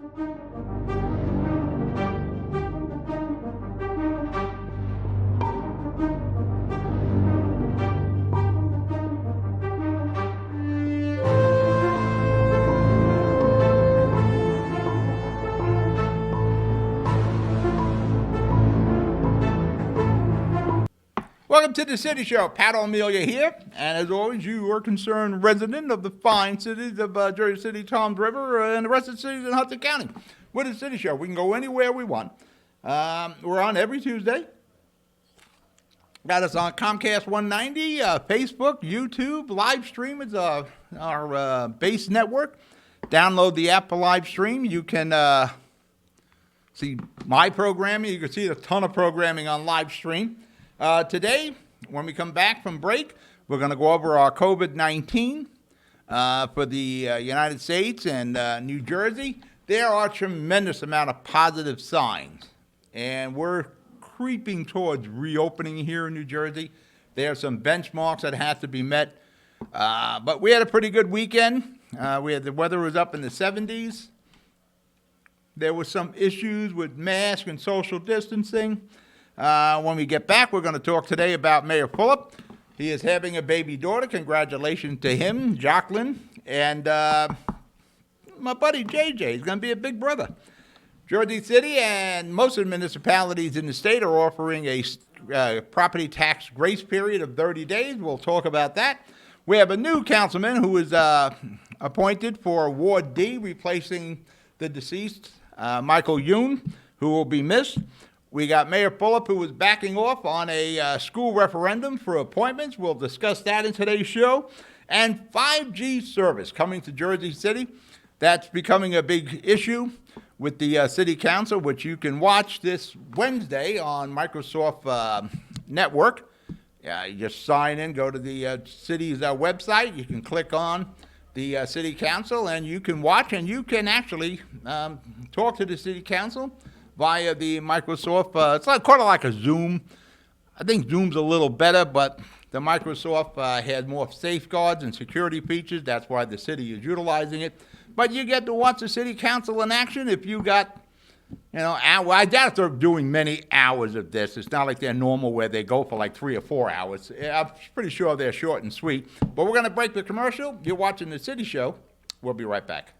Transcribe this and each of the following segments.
Welcome to the City Show. Pat O'Melia here, and as always, you are concerned resident of the fine cities of Jersey City, Toms River, and the rest of the cities in Hudson County. With the City Show, we can go anywhere we want. We're on every Tuesday. Got us on Comcast 190, Facebook, YouTube, live stream is our base network. Download the app for live stream. You can see my programming. You can see a ton of programming on live stream. Today, when we come back from break, we're going to go over our COVID-19 for the United States and New Jersey. There are a tremendous amount of positive signs, and we're creeping towards reopening here in New Jersey. There are some benchmarks that have to be met, but we had a pretty good weekend. The weather was up in the 70s. There were some issues with masks and social distancing. When we get back, we're going to talk today about Mayor Fulop. He is having a baby daughter. Congratulations to him, Jacqueline. And my buddy JJ is going to be a big brother. Jersey City and most of the municipalities in the state are offering a property tax grace period of 30 days. We'll talk about that. We have a new councilman who is appointed for Ward D, replacing the deceased Michael Yoon, who will be missed. We got Mayor Fulop, who was backing off on a school referendum for appointments. We'll discuss that in today's show. And 5G service coming to Jersey City. That's becoming a big issue with the City Council, which you can watch this Wednesday on Microsoft Network. You just sign in, go to the city's website. You can click on the City Council, and you can watch, and you can actually talk to the City Council via the Microsoft, it's kind of like a Zoom. I think Zoom's a little better, but the Microsoft has more safeguards and security features. That's why the city is utilizing it. But you get to watch the City Council in action if you got, I doubt they're doing many hours of this. It's not like they're normal where they go for like 3 or 4 hours. I'm pretty sure they're short and sweet. But we're going to break the commercial. You're watching the City Show. We'll be right back.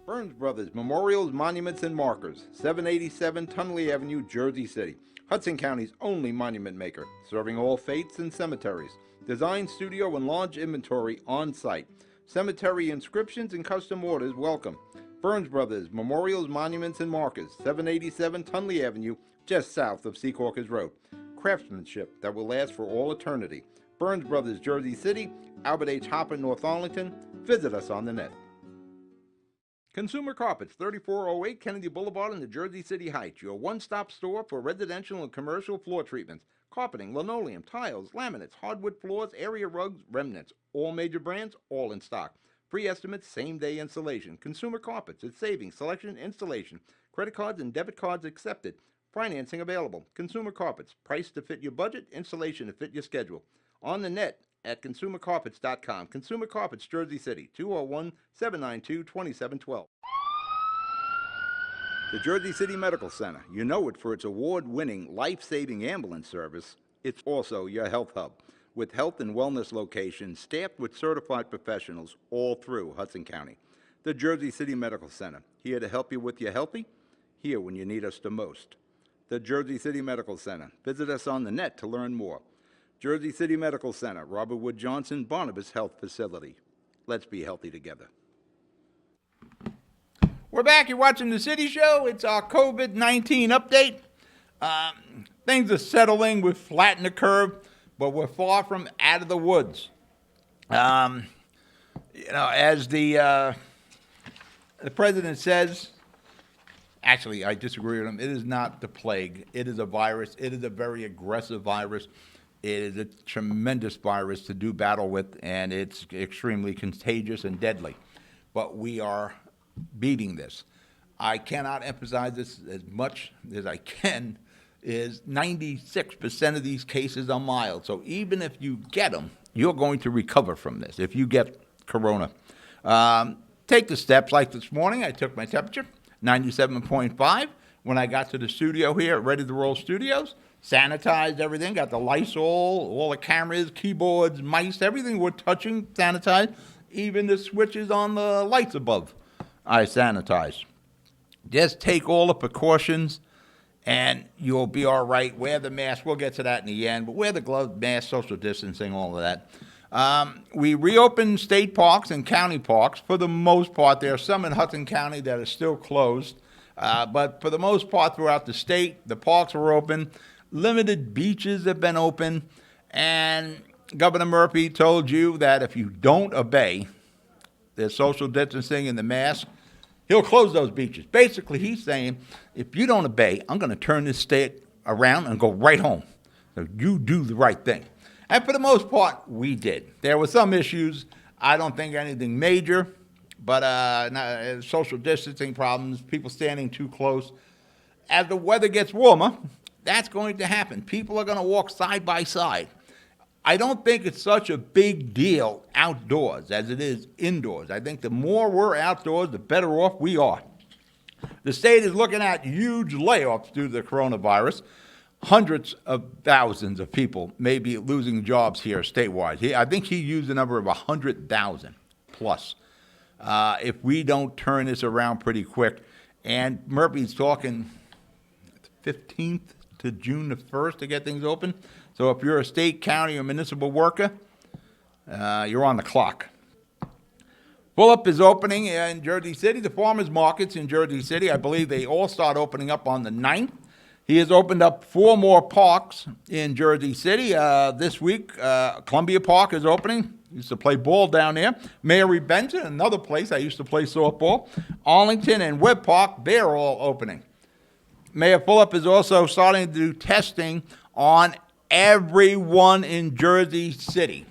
Burns Brothers Memorials, Monuments, and Markers, 787 Tunley Avenue, Jersey City. Hudson County's only monument maker, serving all faiths and cemeteries. Design, studio, and large inventory on site. Cemetery inscriptions and custom orders welcome. Burns Brothers Memorials, Monuments, and Markers, 787 Tunley Avenue, just south of Secaucus Road. Craftsmanship that will last for all eternity. Burns Brothers, Jersey City, Albert H. Hopper, North Arlington. Visit us on the net. Consumer Carpets, 3408 Kennedy Boulevard in the Jersey City Heights, your one-stop store for residential and commercial floor treatments, carpeting, linoleum, tiles, laminates, hardwood floors, area rugs, remnants, all major brands, all in stock. Free estimates, same-day installation. Consumer Carpets, it's savings, selection, installation. Credit cards and debit cards accepted. Financing available. Consumer Carpets, price to fit your budget, installation to fit your schedule. On the net at consumercarpets.com. Consumer Carpets, Jersey City, 201-792-2712. The Jersey City Medical Center. You know it for its award-winning, life-saving ambulance service. It's also your health hub, with health and wellness locations staffed with certified professionals all through Hudson County. The Jersey City Medical Center, here to help you with your healthy, here when you need us the most. The Jersey City Medical Center. Visit us on the net to learn more. Jersey City Medical Center, Robert Wood Johnson, Barnabas Health Facility. Let's be healthy together. We're back. You're watching the City Show. It's our COVID-19 update. Things are settling. We've flattened the curve, but we're far from out of the woods. As the president says, actually, I disagree with him. It is not the plague. It is a virus. It is a very aggressive virus. It is a tremendous virus to do battle with, and it's extremely contagious and deadly. But we are beating this. I cannot emphasize this as much as I can, is 96% of these cases are mild. So even if you get them, you're going to recover from this if you get corona. take the steps. Like this morning, I took my temperature, 97.5. When I got to the studio here at Ready to Roll Studios, sanitized everything, got the Lysol, all the cameras, keyboards, mice, everything we're touching, sanitized. Even the switches on the lights above, I sanitized. Just take all the precautions, and you'll be all right. Wear the mask. We'll get to that in the end. But wear the gloves, mask, social distancing, all of that. We reopened state parks and county parks. For the most part, there are some in Hudson County that are still closed. But for the most part throughout the state, the parks were open. Limited beaches have been open. And Governor Murphy told you that if you don't obey the social distancing and the mask, he'll close those beaches. Basically, he's saying, if you don't obey, I'm going to turn this state around and go right home. So you do the right thing. And for the most part, we did. There were some issues. I don't think anything major, but social distancing problems, people standing too close. As the weather gets warmer, that's going to happen. People are going to walk side by side. I don't think it's such a big deal outdoors as it is indoors. I think the more we're outdoors, the better off we are. The state is looking at huge layoffs due to the coronavirus. Hundreds of thousands of people may be losing jobs here statewide. I think he used the number of 100,000 plus. If we don't turn this around pretty quick, and Murphy's talking 15th to June the 1st to get things open. So if you're a state, county, or municipal worker, you're on the clock. Pull-Up is opening in Jersey City. The farmers markets in Jersey City, I believe they all start opening up on the 9th. He has opened up 4 more parks in Jersey City. This week, Columbia Park is opening. Used to play ball down there. Mary Benton, another place I used to play softball. Arlington and Webb Park, they're all opening. Mayor Pull-Up is also starting to do testing on everyone in Jersey City.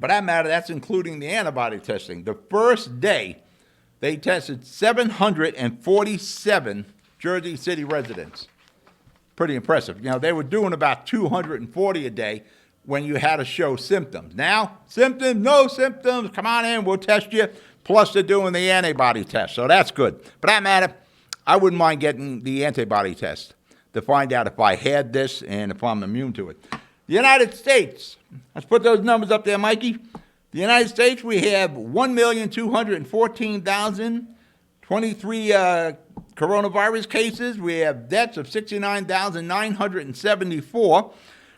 For that matter, that's including the antibody testing. The first day, they tested 747 Jersey City residents. Pretty impressive. You know, they were doing about 240 a day when you had to show symptoms. Now, symptoms, no symptoms, come on in, we'll test you. Plus, they're doing the antibody test, so that's good. For that matter, I wouldn't mind getting the antibody test to find out if I had this and if I'm immune to it. The United States, let's put those numbers up there, Mikey. The United States, we have 1,214,023 coronavirus cases. We have deaths of 69,974.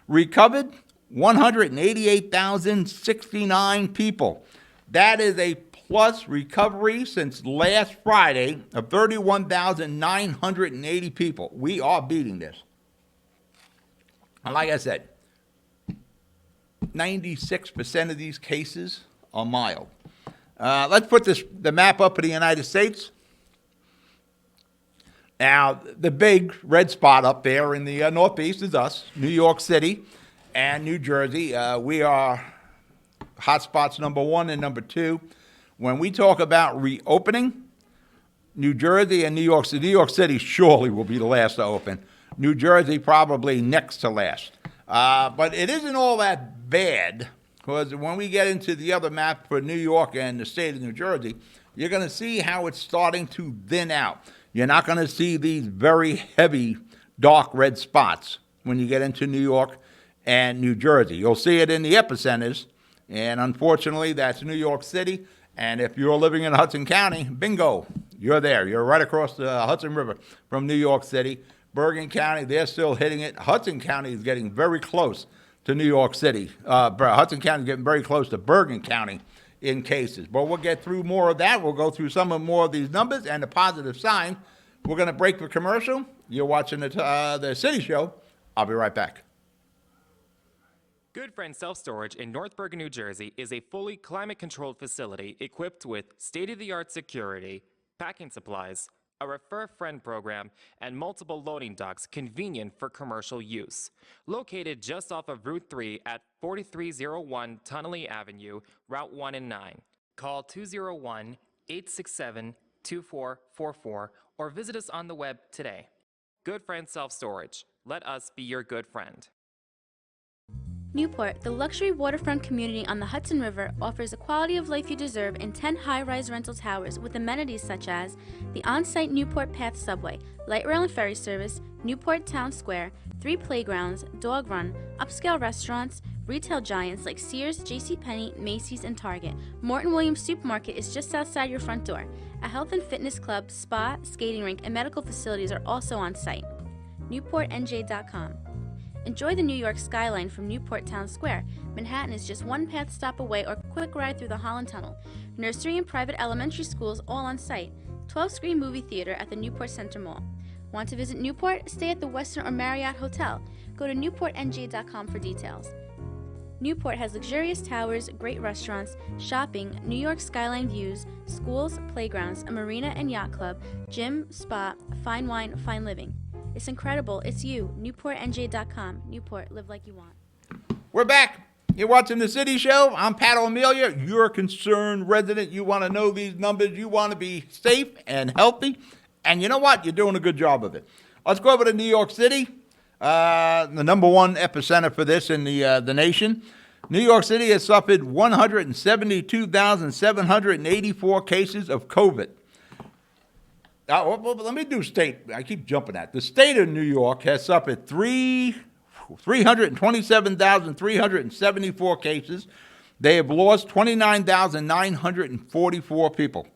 Recovered, 188,069 people. That is a plus recovery since last Friday of 31,980 people. We are beating this. And like I said, 96% of these cases are mild. Let's put the map up of the United States. Now, the big red spot up there in the Northeast is us, New York City and New Jersey. We are hotspots number 1 and number 2. When we talk about reopening, New Jersey and New York City surely will be the last to open. New Jersey probably next to last. But it isn't all that bad, because when we get into the other map for New York and the state of New Jersey, you're going to see how it's starting to thin out. You're not going to see these very heavy dark red spots when you get into New York and New Jersey. You'll see it in the epicenters, and unfortunately, that's New York City. And if you're living in Hudson County, bingo, you're there. You're right across the Hudson River from New York City. Bergen County, they're still hitting it. Hudson County is getting very close to New York City. Hudson County is getting very close to Bergen County in cases. But we'll get through more of that. We'll go through more of these numbers and the positive sign. We're going to break for commercial. You're watching the City Show. I'll be right back. Good Friend Self-Storage in North Bergen, New Jersey is a fully climate-controlled facility equipped with state-of-the-art security, packing supplies, a Refer Friend program, and multiple loading docks convenient for commercial use. Located just off of Route 3 at 4301 Tunnelly Avenue, Route 1 and 9. Call 201-867-2444 or visit us on the web today. Good Friend Self-Storage. Let us be your good friend. Newport, the luxury waterfront community on the Hudson River, offers the quality of life you deserve in 10 high-rise rental towers with amenities such as the on-site Newport Path subway, light rail and ferry service, Newport Town Square, 3 playgrounds, dog run, upscale restaurants, retail giants like Sears, JCPenney, Macy's, and Target. Morton Williams Supermarket is just outside your front door. A health and fitness club, spa, skating rink, and medical facilities are also on site. NewportNJ.com. Enjoy the New York skyline from Newport Town Square. Manhattan is just one path stop away or quick ride through the Holland Tunnel. Nursery and private elementary schools all on site. 12-screen movie theater at the Newport Center Mall. Want to visit Newport? Stay at the Westin or Marriott Hotel. Go to NewportNJ.com for details. Newport has luxurious towers, great restaurants, shopping, New York skyline views, schools, playgrounds, a marina and yacht club, gym, spa, fine wine, fine living. It's incredible. It's you. NewportNJ.com. Newport, live like you want. We're back. You're watching The City Show. I'm Pat O'Melia. You're a concerned resident. You want to know these numbers. You want to be safe and healthy. And you know what? You're doing a good job of it. Let's go over to New York City, the number one epicenter for this in the nation. New York City has suffered 172,784 cases of COVID. Let me do state. I keep jumping at. The state of New York has suffered 327,374 cases. They have lost 29,944 people.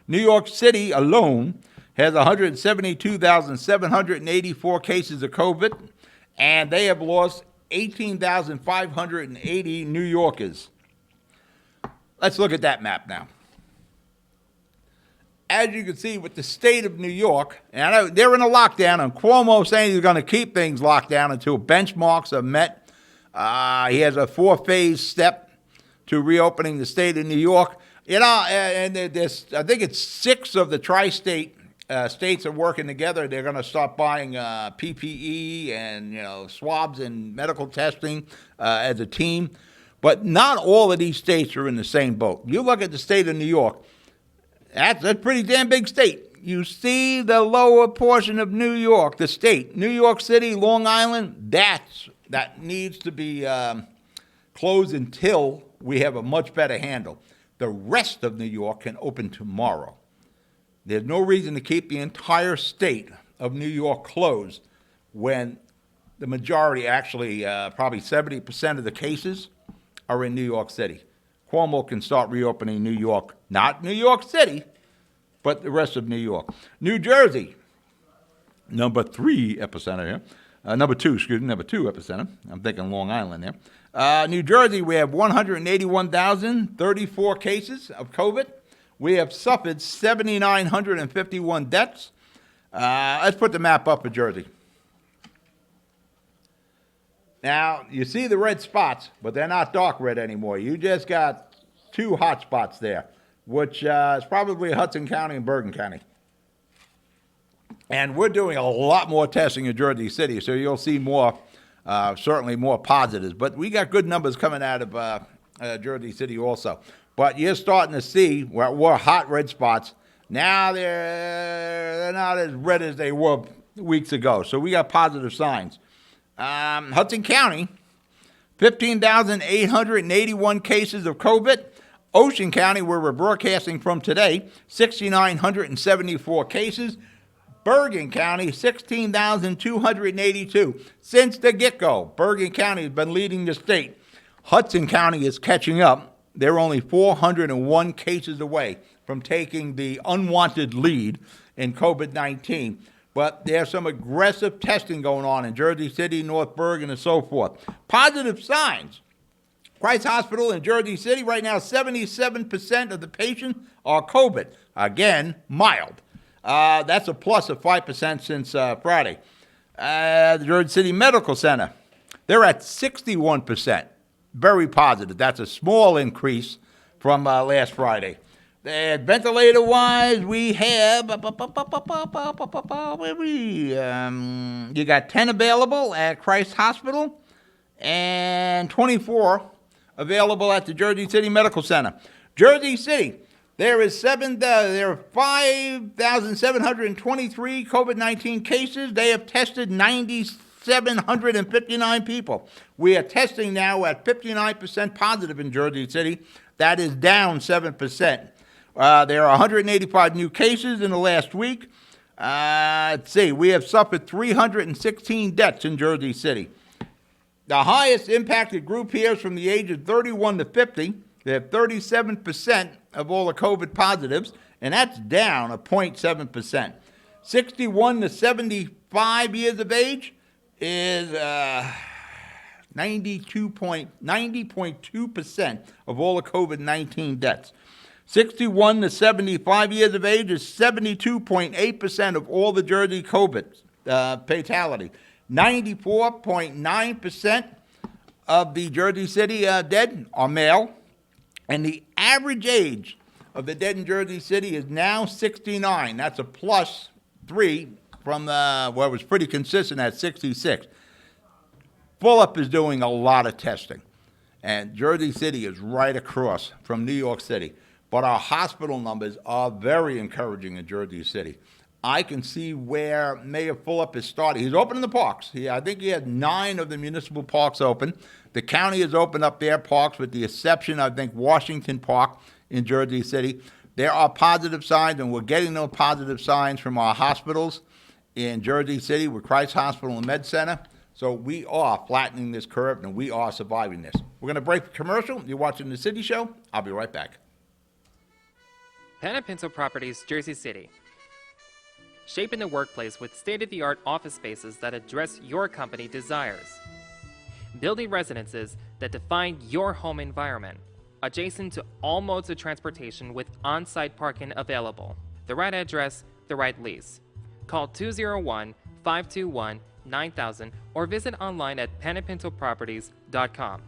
New York City alone has 172,784 cases of COVID, and they have lost 18,580 New Yorkers. Let's look at that map now. As you can see with the state of New York, and I know they're in a lockdown, and Cuomo saying he's going to keep things locked down until benchmarks are met. He has a 4-phase step to reopening the state of New York. You know, and there's, I think it's 6 of the tri-state states are working together. They're going to start buying PPE and, you know, swabs and medical testing as a team. But not all of these states are in the same boat. You look at the state of New York. That's a pretty damn big state. You see the lower portion of New York, the state, New York City, Long Island, that needs to be closed until we have a much better handle. The rest of New York can open tomorrow. There's no reason to keep the entire state of New York closed when the majority, actually probably 70% of the cases are in New York City. Cuomo can start reopening New York, not New York City, but the rest of New York. New Jersey, number 3 epicenter here. Number 2 epicenter. I'm thinking Long Island there. New Jersey, we have 181,034 cases of COVID. We have suffered 7,951 deaths. Let's put the map up for Jersey. Now, you see the red spots, but they're not dark red anymore. You just got 2 hot spots there, which is probably Hudson County and Bergen County. And we're doing a lot more testing in Jersey City, so you'll see more, certainly more positives. But we got good numbers coming out of Jersey City also. But you're starting to see where we're hot red spots. Now they're not as red as they were weeks ago. So we got positive signs. Hudson County, 15,881 cases of COVID. Ocean County, where we're broadcasting from today, 6,974 cases. Bergen County, 16,282. Since the get-go, Bergen County has been leading the state. Hudson County is catching up. They're only 401 cases away from taking the unwanted lead in COVID-19. But there's some aggressive testing going on in Jersey City, North Bergen, and so forth. Positive signs. Christ Hospital in Jersey City, right now, 77% of the patients are COVID. Again, mild. That's a plus of 5% since Friday. The Jersey City Medical Center, they're at 61%. Very positive. That's a small increase from last Friday. And ventilator-wise, we have, you got 10 available at Christ Hospital and 24 available at the Jersey City Medical Center. Jersey City, there are 5,723 COVID-19 cases. They have tested 759 people. We are testing now at 59% positive in Jersey City. That is down 7%. There are 185 new cases in the last week. Let's see, we have suffered 316 deaths in Jersey City. The highest impacted group here is from the age of 31 to 50. They have 37% of all the COVID positives, and that's down 0.7%. 61 to 75 years of age is 90.2% of all the COVID-19 deaths. 61 to 75 years of age is 72.8% of all the Jersey COVID fatality. 94.9% of the Jersey City dead are male, and the average age of the dead in Jersey City is now 69. That's a +3 from what was pretty consistent at 66. Fulop is doing a lot of testing, and Jersey City is right across from New York City. But our hospital numbers are very encouraging in Jersey City. I can see where Mayor Fulop is starting. He's opening the parks. I think he has 9 of the municipal parks open. The county has opened up their parks with the exception, I think, Washington Park in Jersey City. There are positive signs, and we're getting those positive signs from our hospitals in Jersey City with Christ Hospital and Med Center. So we are flattening this curve, and we are surviving this. We're going to break the commercial. You're watching The City Show. I'll be right back. Pan & Pinto Properties, Jersey City. Shaping the workplace with state-of-the-art office spaces that address your company desires. Building residences that define your home environment. Adjacent to all modes of transportation with on-site parking available. The right address, the right lease. Call 201-521-9000 or visit online at panandpintoproperties.com.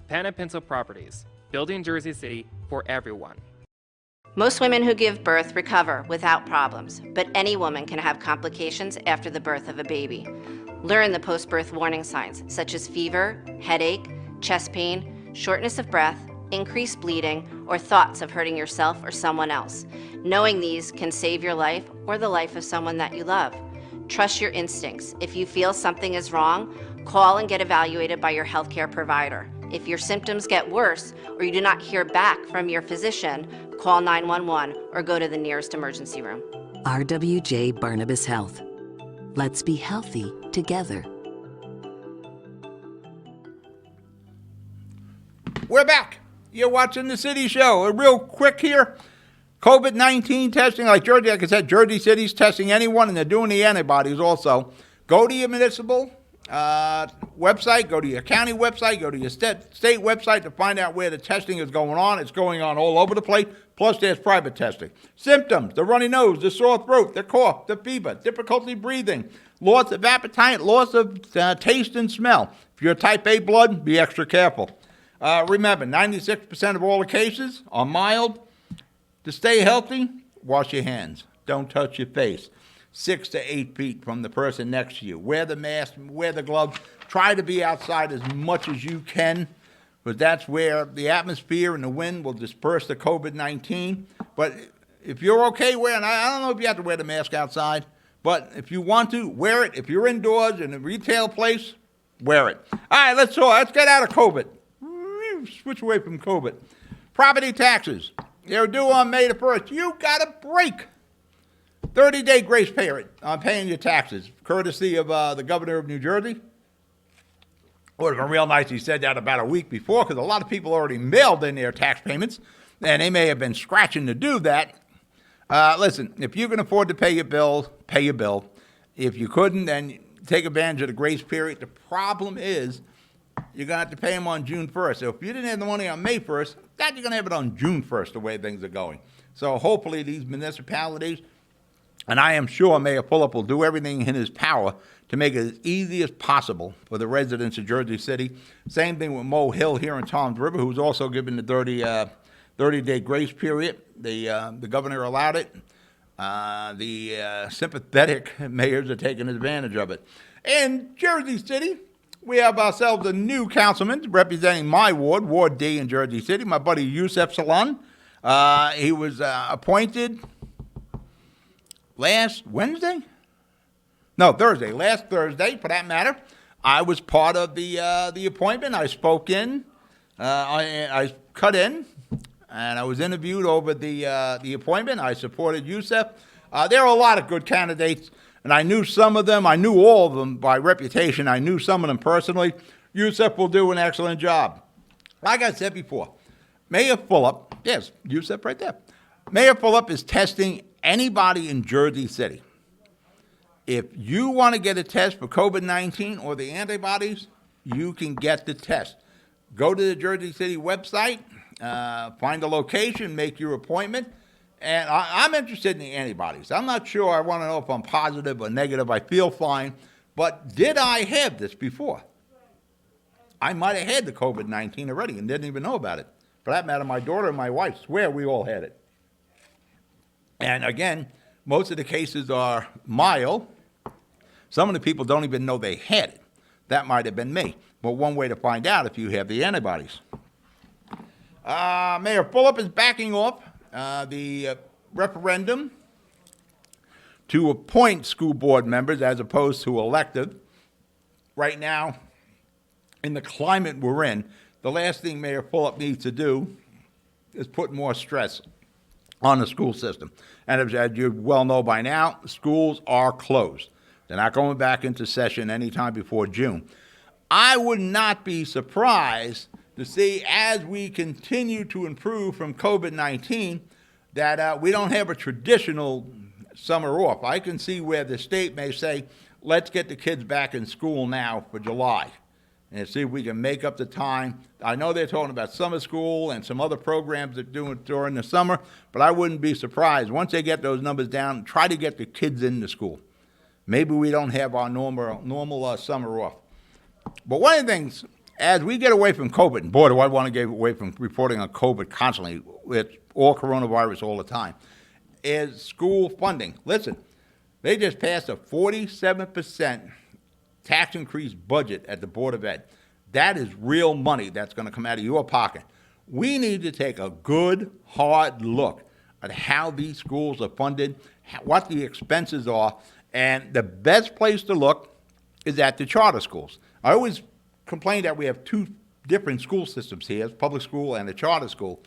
Pan & Pinto Properties, building Jersey City for everyone. Most women who give birth recover without problems, but any woman can have complications after the birth of a baby. Learn the post-birth warning signs, such as fever, headache, chest pain, shortness of breath, increased bleeding, or thoughts of hurting yourself or someone else. Knowing these can save your life or the life of someone that you love. Trust your instincts. If you feel something is wrong, call and get evaluated by your healthcare provider. If your symptoms get worse or you do not hear back from your physician, call 911 or go to the nearest emergency room. RWJ Barnabas Health. Let's be healthy together. We're back. You're watching The City Show. Real quick here. COVID-19 testing, like Jersey, like I said, Jersey City's testing anyone, and they're doing the antibodies also. Go to your municipal website, go to your county website, go to your state website to find out where the testing is going on. It's going on all over the place. Plus, there's private testing. Symptoms: the runny nose, the sore throat, the cough, the fever, difficulty breathing, loss of appetite, loss of taste and smell. If you're type A blood, be extra careful. Remember, 96% of all the cases are mild. To stay healthy, wash your hands. Don't touch your face. 6 to 8 feet from the person next to you. Wear the mask, wear the gloves. Try to be outside as much as you can, because that's where the atmosphere and the wind will disperse the COVID-19. But if you're okay wearing, I don't know if you have to wear the mask outside, but if you want to, wear it. If you're indoors in a retail place, wear it. All right, let's get out of COVID. Switch away from COVID. Property taxes. They're due on May the 1st. You got a break. 30-day grace period on paying your taxes, courtesy of the governor of New Jersey. It would have been real nice he said that about a week before, because a lot of people already mailed in their tax payments, and they may have been scratching to do that. Listen, if you can afford to pay your bill, pay your bill. If you couldn't, then take advantage of the grace period. The problem is you're going to have to pay them on June 1st. So if you didn't have the money on May 1st, that you're going to have it on June 1st, the way things are going. So hopefully these municipalities, and I am sure Mayor Fulop will do everything in his power to make it as easy as possible for the residents of Jersey City. Same thing with Mo Hill here in Toms River, who's also given the 30-day grace period. The governor allowed it. The sympathetic mayors are taking advantage of it. In Jersey City, we have ourselves a new councilman representing my ward, Ward D in Jersey City, my buddy Yusef Salon. He was appointed last Wednesday? No, Thursday. Last Thursday, for that matter, I was part of the appointment. I spoke in. I cut in, and I was interviewed over the appointment. I supported Youssef. There are a lot of good candidates, and I knew some of them. I knew all of them by reputation. I knew some of them personally. Youssef will do an excellent job. Like I said before, Mayor Fulop, yes, Youssef right there. Mayor Fulop is testing anybody in Jersey City. If you want to get a test for COVID-19 or the antibodies, you can get the test. Go to the Jersey City website, find a location, make your appointment. And I'm interested in the antibodies. I'm not sure. I want to know if I'm positive or negative. I feel fine. But did I have this before? I might have had the COVID-19 already and didn't even know about it. For that matter, my daughter and my wife swear we all had it. And again, most of the cases are mild. Some of the people don't even know they had it. That might have been me. But one way to find out if you have the antibodies. Mayor Fulop is backing off the referendum to appoint school board members as opposed to elected. Right now, in the climate we're in, the last thing Mayor Fulop needs to do is put more stress on the school system. And as you well know by now, schools are closed. They're not going back into session anytime before June. I would not be surprised to see, as we continue to improve from COVID-19, that we don't have a traditional summer off. I can see where the state may say, let's get the kids back in school now for July and see if we can make up the time. I know they're talking about summer school and some other programs they're doing during the summer, but I wouldn't be surprised. Once they get those numbers down, try to get the kids into school. Maybe we don't have our normal summer off. But one of the things, as we get away from COVID, and boy, do I want to get away from reporting on COVID constantly, with all coronavirus all the time, is school funding. Listen, they just passed a 47% tax increase budget at the Board of Ed. That is real money that's going to come out of your pocket. We need to take a good, hard look at how these schools are funded, what the expenses are, and the best place to look is at the charter schools. I always complain that we have two different school systems here, public school and the charter school.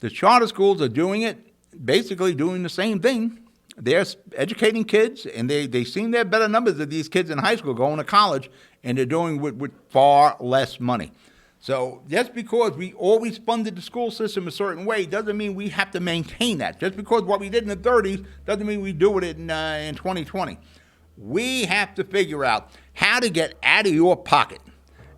The charter schools are doing it, basically doing the same thing. They're educating kids, and they seem to have better numbers of these kids in high school going to college, and they're doing with far less money. So just because we always funded the school system a certain way doesn't mean we have to maintain that. Just because what we did in the 30s doesn't mean we do it in 2020. We have to figure out how to get out of your pocket.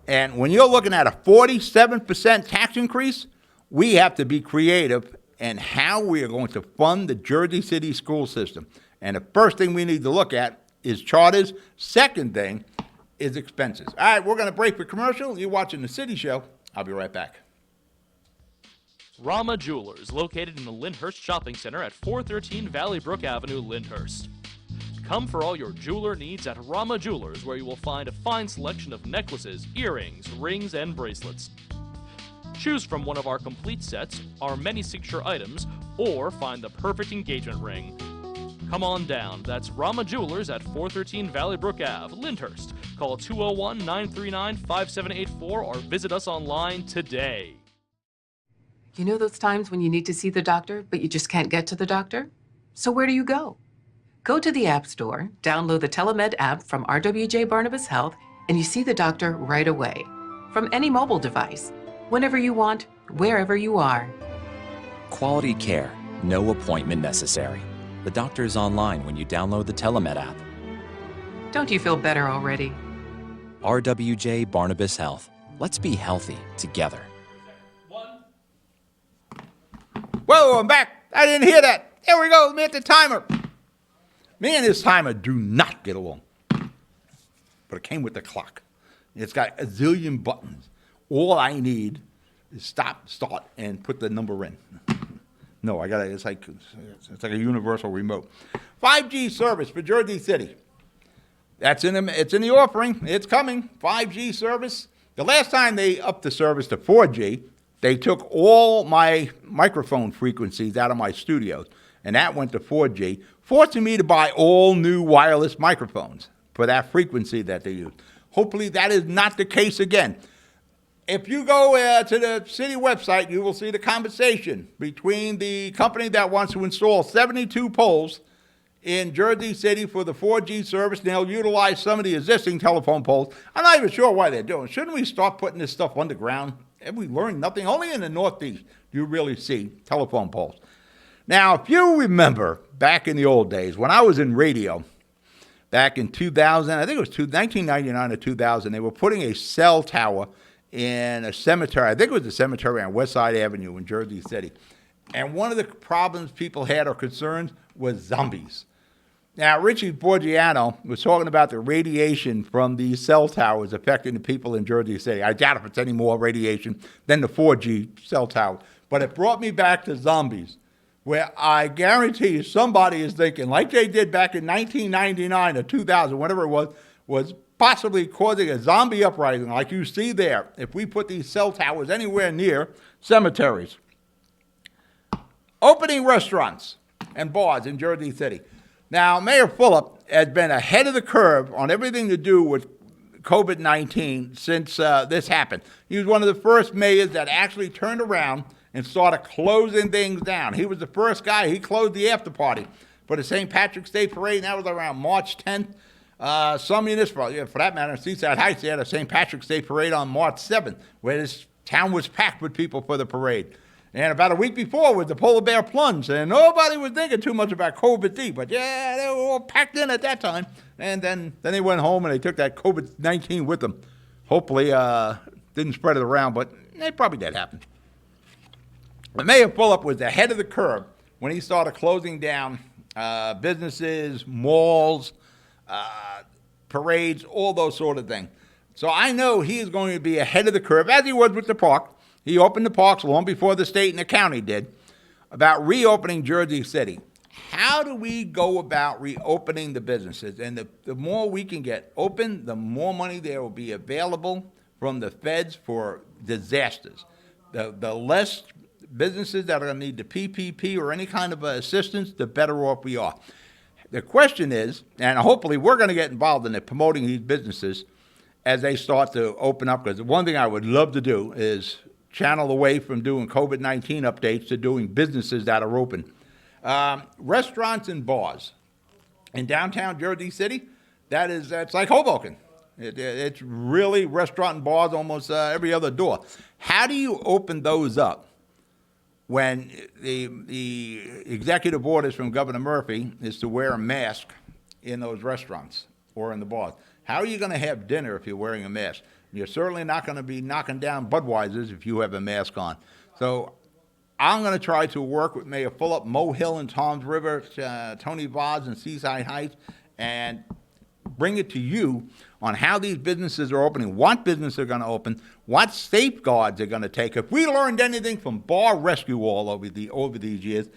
And when you're looking at a 47% tax increase, we have to be creative in how we are going to fund the Jersey City school system. And the first thing we need to look at is charters. Second thing is expenses. All right, we're going to break for commercial. You're watching The City Show. I'll be right back. Rama Jewelers, located in the Lyndhurst Shopping Center at 413 Valley Brook Avenue, Lyndhurst. Come for all your jeweler needs at Rama Jewelers, where you will find a fine selection of necklaces, earrings, rings, and bracelets. Choose from one of our complete sets, our many signature items, or find the perfect engagement ring. Come on down. That's Rama Jewelers at 413 Valley Brook Ave, Lyndhurst. Call 201-939-5784 or visit us online today. You know those times when you need to see the doctor, but you just can't get to the doctor? So where do you go? Go to the App Store, download the Telemed app from RWJ Barnabas Health, and you see the doctor right away. From any mobile device, whenever you want, wherever you are. Quality care, no appointment necessary. The doctor is online when you download the Telemed app. Don't you feel better already? RWJ Barnabas Health. Let's be healthy together. Whoa, I'm back. I didn't hear that. There we go. Let me hit the timer. Me and this timer do not get along. But it came with the clock. It's got a zillion buttons. All I need is stop, start, and put the number in. No, I got it. It's like a universal remote. 5G service for Jersey City. It's in the offering. It's coming. 5G service. The last time they upped the service to 4G, they took all my microphone frequencies out of my studios, and that went to 4G, forcing me to buy all new wireless microphones. for that frequency that they use. Hopefully that is not the case again. If you go to the city website, you will see the conversation between the company that wants to install 72 poles in Jersey City for the 4G service, and they'll utilize some of the existing telephone poles. I'm not even sure why they're doing it. Shouldn't we start putting this stuff underground? Have we learned nothing? Only in the Northeast do you really see telephone poles. Now, if you remember back in the old days, when I was in radio, back in 2000, I think it was 1999 or 2000, they were putting a cell tower in a cemetery. I think it was a cemetery on West Side Avenue in Jersey City. And one of the problems people had or concerns was zombies. Now, Richie Borgiano was talking about the radiation from these cell towers affecting the people in Jersey City. I doubt if it's any more radiation than the 4G cell tower. But it brought me back to zombies, where I guarantee you somebody is thinking, like they did back in 1999 or 2000, whatever it was possibly causing a zombie uprising like you see there if we put these cell towers anywhere near cemeteries. Opening restaurants and bars in Jersey City. Now, Mayor Fulop has been ahead of the curve on everything to do with COVID-19 since this happened. He was one of the first mayors that actually turned around and started closing things down. He was the first guy. He closed the after party for the St. Patrick's Day Parade, and that was around March 10th. Some municipal, for that matter, in Seaside Heights, they had a St. Patrick's Day Parade on March 7th, where this town was packed with people for the parade. And about a week before was the Polar Bear Plunge, and nobody was thinking too much about COVID-19, but yeah, they were all packed in at that time. And then they went home and they took that COVID-19 with them. Hopefully, didn't spread it around, but it probably did happen. But Mayor Fulop was ahead of the curve when he started closing down businesses, malls, parades, all those sort of things. So I know he is going to be ahead of the curve, as he was with the park. He opened the parks long before the state and the county did, about reopening Jersey City. How do we go about reopening the businesses? And the more we can get open, the more money there will be available from the feds for disasters. The less businesses that are going to need the PPP or any kind of assistance, the better off we are. The question is, and hopefully we're going to get involved in promoting these businesses as they start to open up, because the one thing I would love to do is channel away from doing COVID-19 updates to doing businesses that are open. Restaurants and bars in downtown Jersey City, that's like Hoboken. It's really restaurant and bars almost every other door. How do you open those up when the executive orders from Governor Murphy is to wear a mask in those restaurants or in the bars? How are you going to have dinner if you're wearing a mask? You're certainly not going to be knocking down Budweisers if you have a mask on. So I'm going to try to work with Mayor Fulop, Mo Hill and Toms River, Tony Vaz and Seaside Heights, and bring it to you on how these businesses are opening, what businesses are going to open, what safeguards they're going to take. If we learned anything from bar rescue all over these years,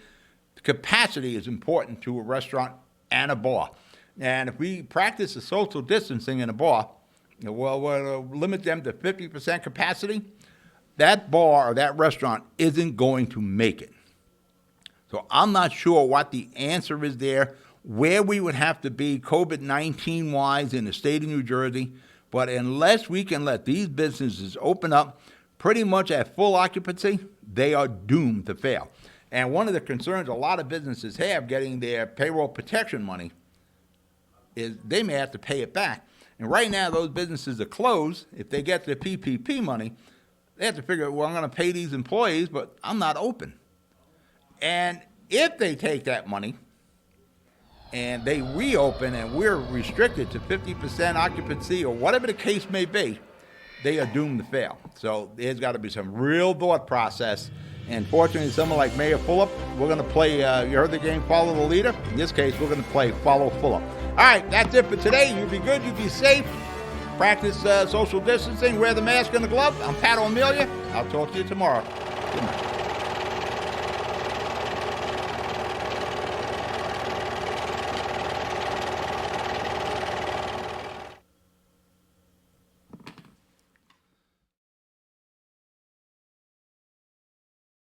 capacity is important to a restaurant and a bar. And if we practice the social distancing in a bar, we'll limit them to 50% capacity, that bar or that restaurant isn't going to make it. So I'm not sure what the answer is there, where we would have to be COVID-19 wise in the state of New Jersey, but unless we can let these businesses open up pretty much at full occupancy, they are doomed to fail. And one of the concerns a lot of businesses have getting their payroll protection money is they may have to pay it back. And right now, those businesses are closed. If they get the PPP money, they have to figure, well, I'm going to pay these employees, but I'm not open. And if they take that money and they reopen and we're restricted to 50% occupancy or whatever the case may be, they are doomed to fail. So there's got to be some real thought process. And fortunately, someone like Mayor Fulop, we're going to play, you heard the game, follow the leader. In this case, we're going to play follow Fulop. All right, that's it for today. You be good, you be safe. Practice social distancing, wear the mask and the glove. I'm Pat O'Melia. I'll talk to you tomorrow. Good night.